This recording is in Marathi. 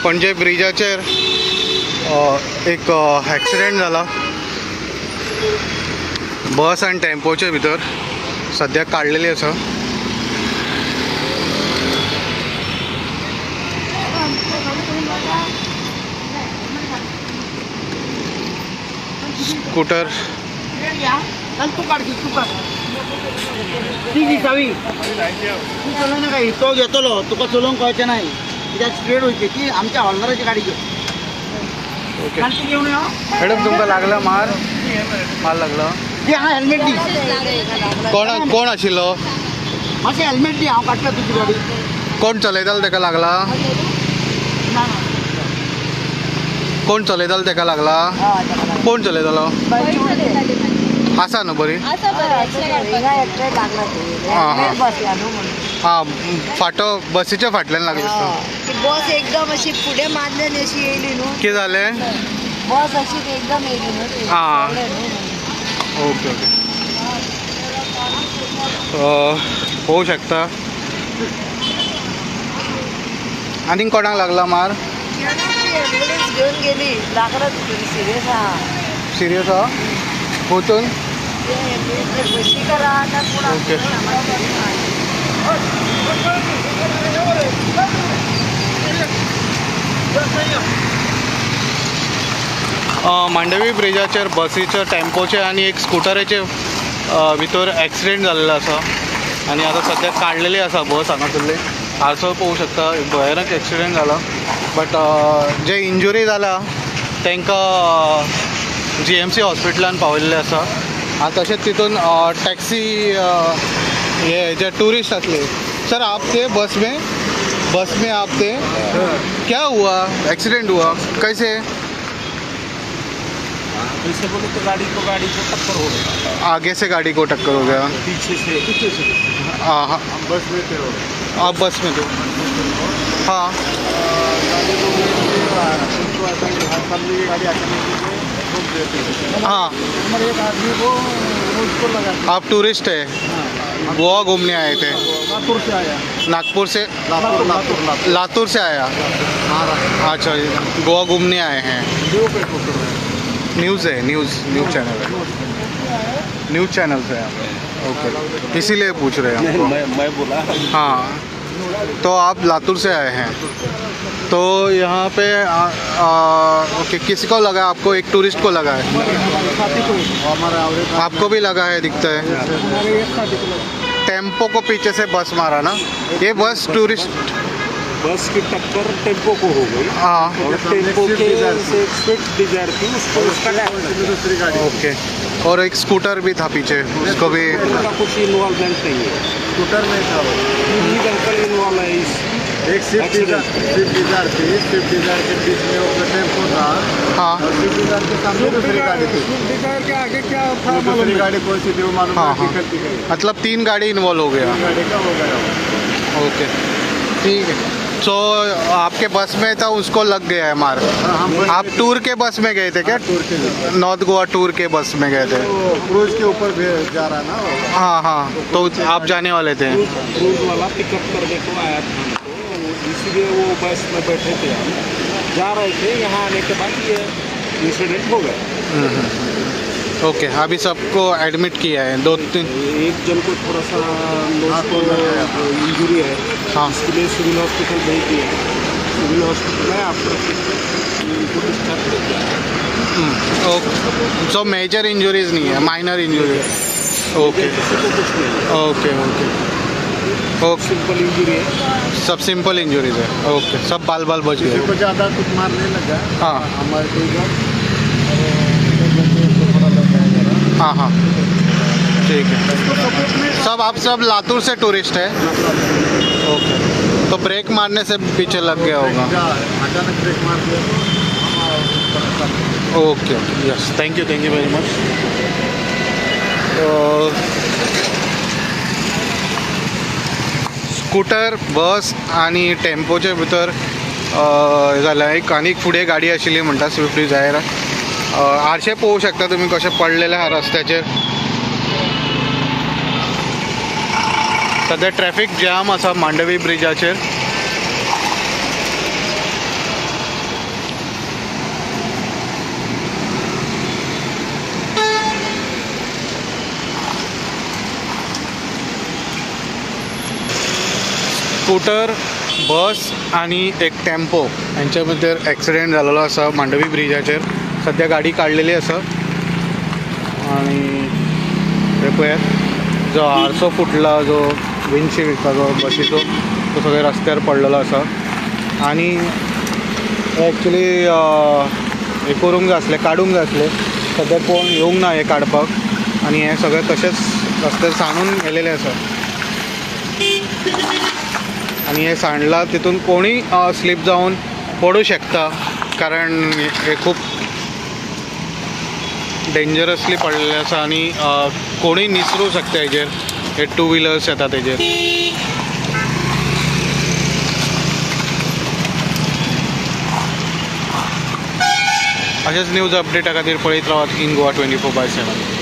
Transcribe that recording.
पणजे ब्रिजाचेर एक ॲक्सिडेंट जाला बस आनी टेम्पोचे भितर सद्याक काडलेली आसा. स्कूटर तो घेतलो तुका चलोवंक कळचें ना कित्याक स्ट्रेट वयची ती आमच्या हॉलदाराची गाडी घेवन. ओके मॅडम तुमकां लागला मार लागला ती हांगा हेल्मेट दी. कोण आशिल्लो? मातशें हेल्मेट दी हांव काडटा तुजी गाडी. कोण चलयतालो ताका लागला? कोण चलयतालो ताका लागला? कोण चलयतालो? आसा न्हू बरी? हां फाटो बसीच्या फाटल्यान लागला. बस एकदम अशी पुढे मारल्यान अशी येयली न्हू. कितें जालें? बस अशी एकदम येयली न्हू. हां ओके ओके होऊ शकता. आनीक कोणाक लागला मार? एम्बुलन्स घेऊन गेली लागला सिरियस आहा. सिरियस आहा? खंयतून? बशीकरा ओके मांडवी ब्रिजाचेर बसीचे टेम्पोचे आनी एक स्कूटराचे भितर ॲक्सिडेंट जाल्लो आसा आनी आतां सद्याक काडलेली आसा बस हांगासरली. हांगासर पळोवंक शकता भयानक ॲक्सिडेंट जाला. बट जे इंजुरी जाला तांकां GMC हॉस्पिटलान पावयल्ले आसा. आनी तशेंच तितून टॅक्सी ये जे टूरिस्ट आसले. सर आप थे बस में आप थे? क्या हुआ? एक्सीडेंट हुआ कैसे? वैसे बोले तो गाड़ी को टक्कर हो गई. आगे से गाड़ी को टक्कर हो गया. पीछे से हाँ हाँ हम बस में थे. आप बस में थे? हाँ हाँ एक आदमी को उसको लगा. आप टूरिस्ट है? गोवा घूमने आए थे? लातूर से आया. नागपुर से? लातूर लातूर से आया. अच्छा गोवा घूमने आए हैं. न्यूज़ है न्यूज़ चैनल है. न्यूज़ चैनल से आप ओके इसीलिए पूछ रहे हैं हमको. मैं बोला. हाँ तो आप लातूर से आए हैं तो यहाँ पे ओके किसी को लगा? आपको एक टूरिस्ट को लगा है? आपको भी लगा है दिखता है. टेम्पो को पीछे से बस मारा ना. ये बस टूरिस्ट बस की टक्कर टेम्पो को हो गई. हाँ और टेम्पो के से एक स्विफ्ट डिजायर थी उसको उसका दूसरी गाड़ी. ओके और एक स्कूटर भी था पीछे उसको भी. उनका कुछ इन्वॉल्वमेंट नहीं है. स्कूटर में था वो. अंकल इन्वॉल्व है इस एक स्विफ्ट डिजायर थी. स्विफ्ट डिजायर के बीच में वो टेम्पो था. हाँ और स्विफ्ट डिजायर के सामने दूसरी गाड़ी थी. डिजायर के आगे क्या था दूसरी गाड़ी कौन सी थी वो मालूम हाँ, नहीं. हाँ. निकलती गई. मतलब 3 गाड़ी इन्वॉल्व हो गया. गाड़ी का हो गया. ओके ठीक है. तो आपके बस में था उसको लग गया है मार. आप टूर के बस में गए थे क्या? टूर के नॉर्थ गोवा टूर के बस में गए थे? वो क्रूज के ऊपर जा रहा ना वो. हाँ हाँ तो आप जाने वाले थे? क्रूज वाला पिकअप करने को आया था हमको, इसलिए वो बस में बैठे थे. हम जा रहे थे. यहाँ आने के बाद ये इंसिडेंट हो गया. ओके अभी सबको एडमिट किया है 2-3. एक जन को थोड़ा सा इंजरी है. हाँ इसके लिए सिविल हॉस्पिटल भेज दिया. सिविल हॉस्पिटल है आफ्टर उनको डिस्चार्ज कर दिया. ओके सो मेजर इंजरीज नहीं है, माइनर इंजरी. ओके किसी को कुछ नहीं है. Okay okay okay simple injury है. सब सिंपल इंजरीज है. ओके सब बाल बच किसी गए. को ज़्यादा कुछ मारने लगा. हाँ हमारे को इधर थोड़ा लगा है जरा. हाँ हाँ ठीक है. सब आप सब लातूर से टूरिस्ट है? ओके तो ब्रेक मारने से पीछे लग गया होगा. अचानक ब्रेक मार दिया. Okay okay yes thank you very much. Scooter bus आणि टेम्पोचे भितर जाल्या एक आनीक फुडें गाडी आशिल्ली म्हणटा स्विफ्ट डिझायर. आरशे पळोवंक शकता तुमी कशे पडलेले आहा रस्त्याचेर. सध्या ट्रॅफिक जॅम आसा मांडवी ब्रिजाचेर. स्कूटर, बस आणि एक टेम्पो यांच्या भितर एक्सिडेंट जालेलो आसा मांडवी ब्रिजाचेर. सध्या गाडी काडलेली आसा आणि हे पळयात जो आरसो फुटला, जो विंडशील्ड जो बसीचो तो सगळे रस्त्यार पडलेलो आसा. आणि एक्चुली हे करूंक जाय आसलें, काडूंक जाय आसलें. सद्या कोण येवंक ना हे काडपाक आणि हे सगळे तशेंच रस्त्यार सांडून गेलेले आसा. आणि हे सांडला तितून कोणीय स्लीप जावन पडू शकता, कारण हे खूप डेंजरसली पडलेले आसा आणि कोणीय निसरूं शकता हेजेर. हे 2 व्हिलर्स येतात हेजेर. अशेंच न्यूज अपडेटा खातीर पळयत रावात इन गोवा 24/7.